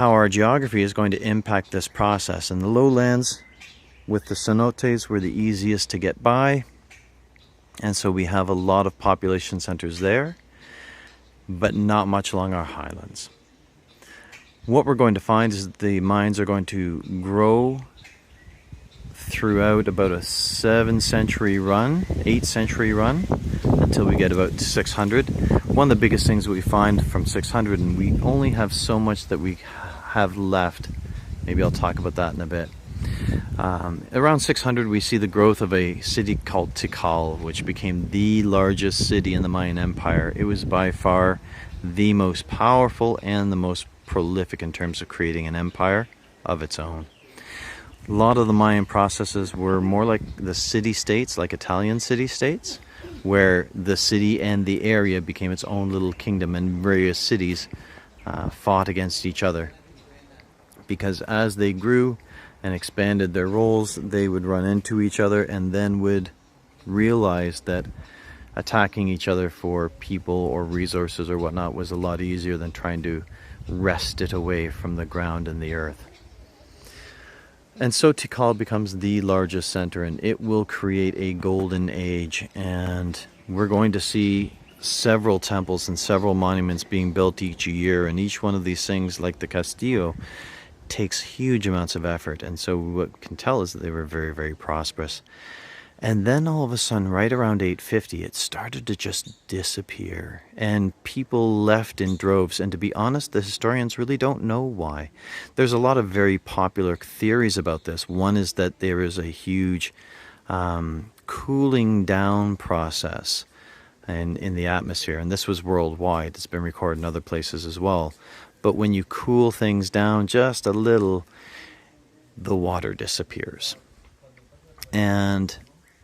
how our geography is going to impact this process. And the lowlands with the cenotes were the easiest to get by, and so we have a lot of population centers there, but not much along our highlands. What we're going to find is that the Mayans are going to grow throughout about a 8th century run, until we get about 600. One of the biggest things that we find from 600, and we only have so much that we have left, maybe I'll talk about that in a bit. Around 600 we see the growth of a city called Tikal, which became the largest city in the Mayan Empire. It was by far the most powerful and the most prolific in terms of creating an empire of its own. A lot of the Mayan processes were more like the city-states, like Italian city-states, where the city and the area became its own little kingdom, and various cities fought against each other. Because as they grew and expanded their roles, they would run into each other and then would realize that attacking each other for people or resources or whatnot was a lot easier than trying to wrest it away from the ground and the earth. And so Tikal becomes the largest center, and it will create a golden age, and we're going to see several temples and several monuments being built each year, and each one of these things, like the Castillo, takes huge amounts of effort. And so what we can tell is that they were very, very prosperous. And then all of a sudden, right around 850, it started to just disappear, and people left in droves. And to be honest, the historians really don't know why. There's a lot of very popular theories about this. One is that there is a huge cooling down process in the atmosphere, and this was worldwide. It's been recorded in other places as well. But when you cool things down just a little, the water disappears. And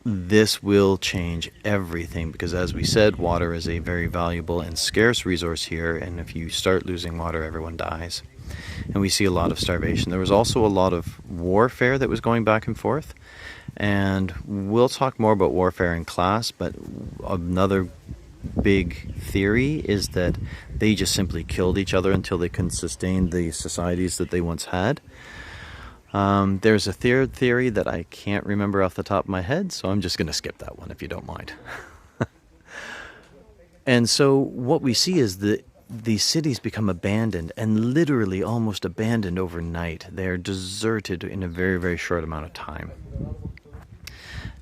this will change everything, because as we said, water is a very valuable and scarce resource here, and if you start losing water, everyone dies. And we see a lot of starvation. There was also a lot of warfare that was going back and forth, and we'll talk more about warfare in class, but another big theory is that they just simply killed each other until they couldn't sustain the societies that they once had. There's a third theory that I can't remember off the top of my head, so I'm just going to skip that one if you don't mind. And so what we see is that these cities become abandoned, and literally almost abandoned overnight. They're deserted in a very, very short amount of time.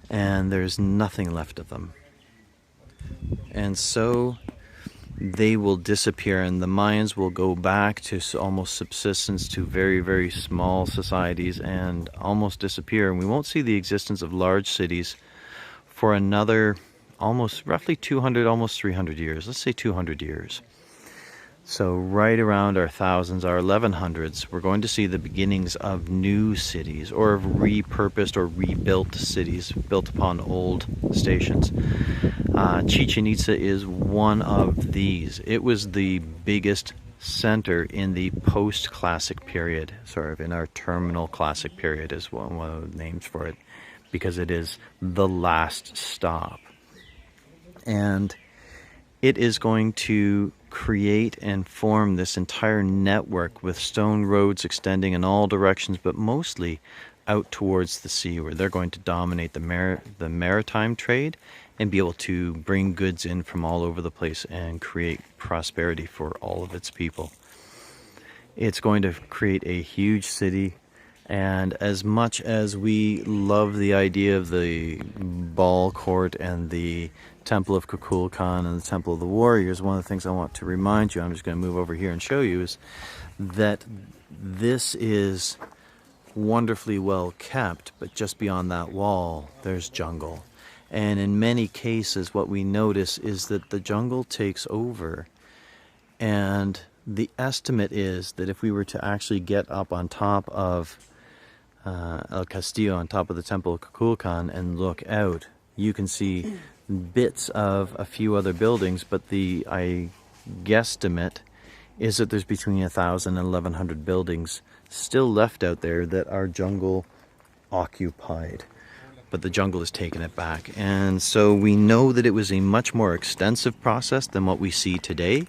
And there's nothing left of them. And so they will disappear, and the Mayans will go back to almost subsistence, to very, very small societies, and almost disappear. And we won't see the existence of large cities for another almost roughly 200, almost 300 years. Let's say 200 years. So right around our thousands, our 1100s, we're going to see the beginnings of new cities, or of repurposed or rebuilt cities built upon old stations. Chichen Itza is one of these. It was the biggest center in the post-classic period, sort of in our terminal classic period is one of the names for it, because it is the last stop. And it is going to create and form this entire network with stone roads extending in all directions, but mostly out towards the sea, where they're going to dominate the maritime trade and be able to bring goods in from all over the place and create prosperity for all of its people. It's going to create a huge city, and as much as we love the idea of the ball court and the Temple of Kukulkan and the Temple of the Warriors, one of the things I want to remind you, I'm just going to move over here and show you, is that this is wonderfully well kept, but just beyond that wall there's jungle. And in many cases what we notice is that the jungle takes over, and the estimate is that if we were to actually get up on top of El Castillo, on top of the Temple of Kukulkan, and look out, you can see bits of a few other buildings, but I guesstimate is that there's between 1,000 and 1,100 buildings still left out there that are jungle occupied, but the jungle has taken it back. And so we know that it was a much more extensive process than what we see today,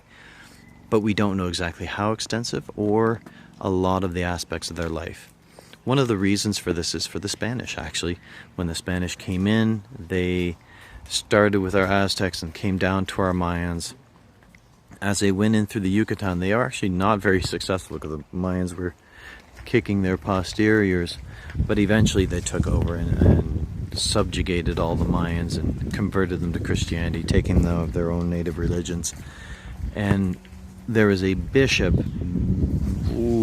but we don't know exactly how extensive or a lot of the aspects of their life. One of the reasons for this is for the Spanish, actually. When the Spanish came in, they started with our Aztecs and came down to our Mayans. As they went in through the Yucatan, they are actually not very successful because the Mayans were kicking their posteriors, but eventually they took over and subjugated all the Mayans and converted them to Christianity, taking them of their own native religions. And there is a bishop,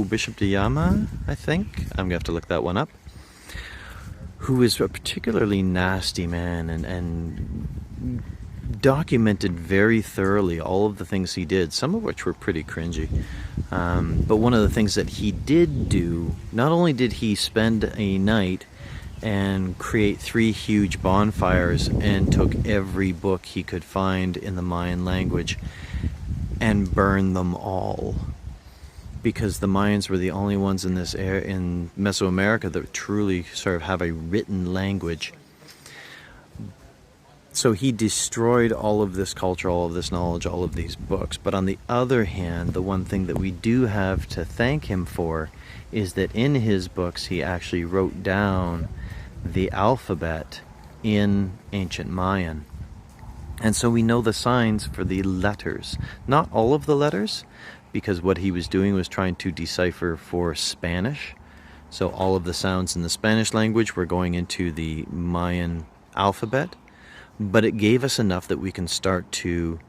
Bishop de Llama, I think, I'm gonna have to look that one up, who is a particularly nasty man and documented very thoroughly all of the things he did, some of which were pretty cringy. But one of the things that he did do, not only did he spend a night and create 3 huge bonfires and took every book he could find in the Mayan language and burn them all, because the Mayans were the only ones in this area in Mesoamerica that truly sort of have a written language. So he destroyed all of this culture, all of this knowledge, all of these books. But on the other hand, the one thing that we do have to thank him for is that in his books he actually wrote down the alphabet in ancient Mayan. And so we know the signs for the letters. Not all of the letters, because what he was doing was trying to decipher for Spanish. So all of the sounds in the Spanish language were going into the Mayan alphabet. But it gave us enough that we can start to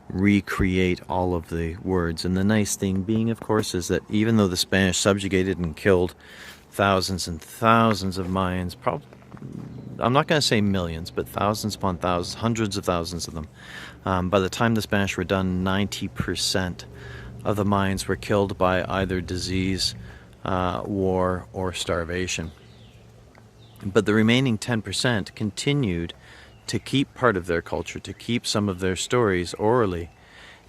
recreate all of the words. And the nice thing being, of course, is that even though the Spanish subjugated and killed thousands and thousands of Mayans, I'm not going to say millions, but thousands upon thousands, hundreds of thousands of them. By the time the Spanish were done, 90% of the Mayans were killed by either disease, war, or starvation. But the remaining 10% continued to keep part of their culture, to keep some of their stories orally,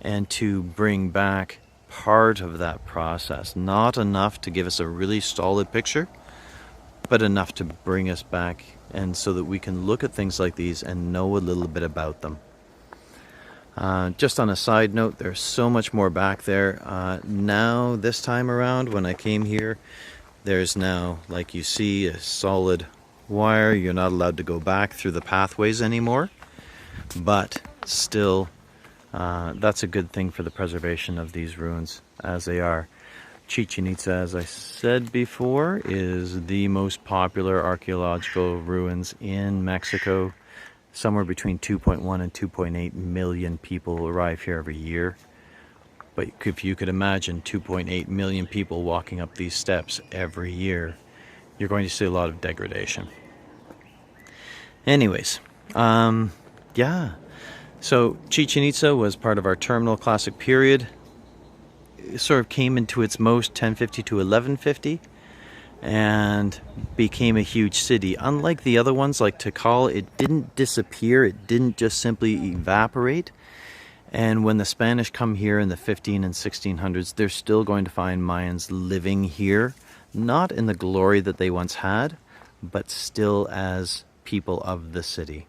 and to bring back part of that process. Not enough to give us a really solid picture, but enough to bring us back, and so that we can look at things like these and know a little bit about them. Just on a side note, there's so much more back there. Now, this time around, when I came here, there's now, like you see, a solid wire. You're not allowed to go back through the pathways anymore, but still, that's a good thing for the preservation of these ruins as they are. Chichen Itza, as I said before, is the most popular archaeological ruins in Mexico. Somewhere between 2.1 and 2.8 million people arrive here every year. But if you could imagine 2.8 million people walking up these steps every year, you're going to see a lot of degradation. Anyways, yeah. So Chichen Itza was part of our terminal classic period. It sort of came into its most 1050 to 1150 and became a huge city. Unlike the other ones like Tikal, it didn't disappear. It didn't just simply evaporate. And when the Spanish come here in the 15 and 1600s, they're still going to find Mayans living here, not in the glory that they once had, but still as people of the city.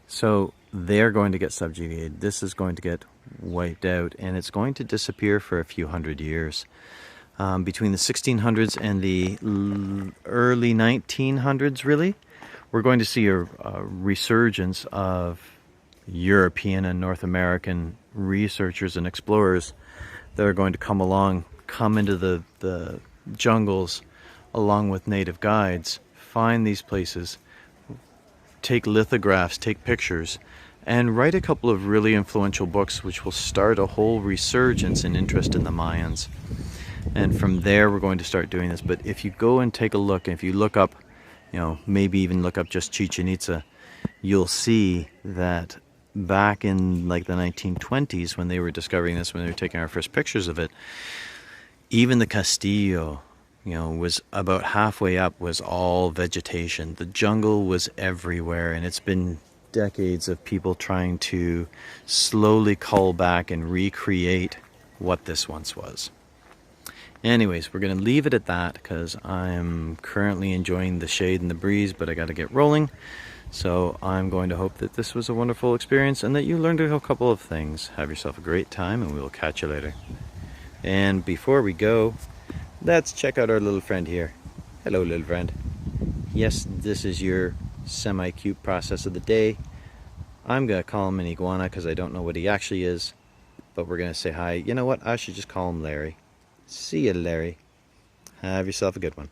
So they're going to get subjugated. This is going to get wiped out, and it's going to disappear for a few hundred years. Between the 1600s and the early 1900s, really, we're going to see a resurgence of European and North American researchers and explorers that are going to come into the jungles along with native guides, find these places, take lithographs, take pictures, and write a couple of really influential books which will start a whole resurgence in interest in the Mayans. And from there we're going to start doing this. But if you go and take a look, and if you look up, maybe even look up just Chichen Itza, you'll see that back in like the 1920s when they were discovering this, when they were taking our first pictures of it, even the Castillo, was about halfway up, was all vegetation. The jungle was everywhere, and it's been decades of people trying to slowly cull back and recreate what this once was. Anyways, we're going to leave it at that because I'm currently enjoying the shade and the breeze, but I got to get rolling. So I'm going to hope that this was a wonderful experience and that you learned a couple of things. Have yourself a great time, and we will catch you later. And before we go, Let's check out our little friend here. Hello, little friend. Yes, this is your semi-cute process of the day. I'm going to call him an iguana because I don't know what he actually is. But we're going to say hi. You know what? I should just call him Larry. See you, Larry. Have yourself a good one.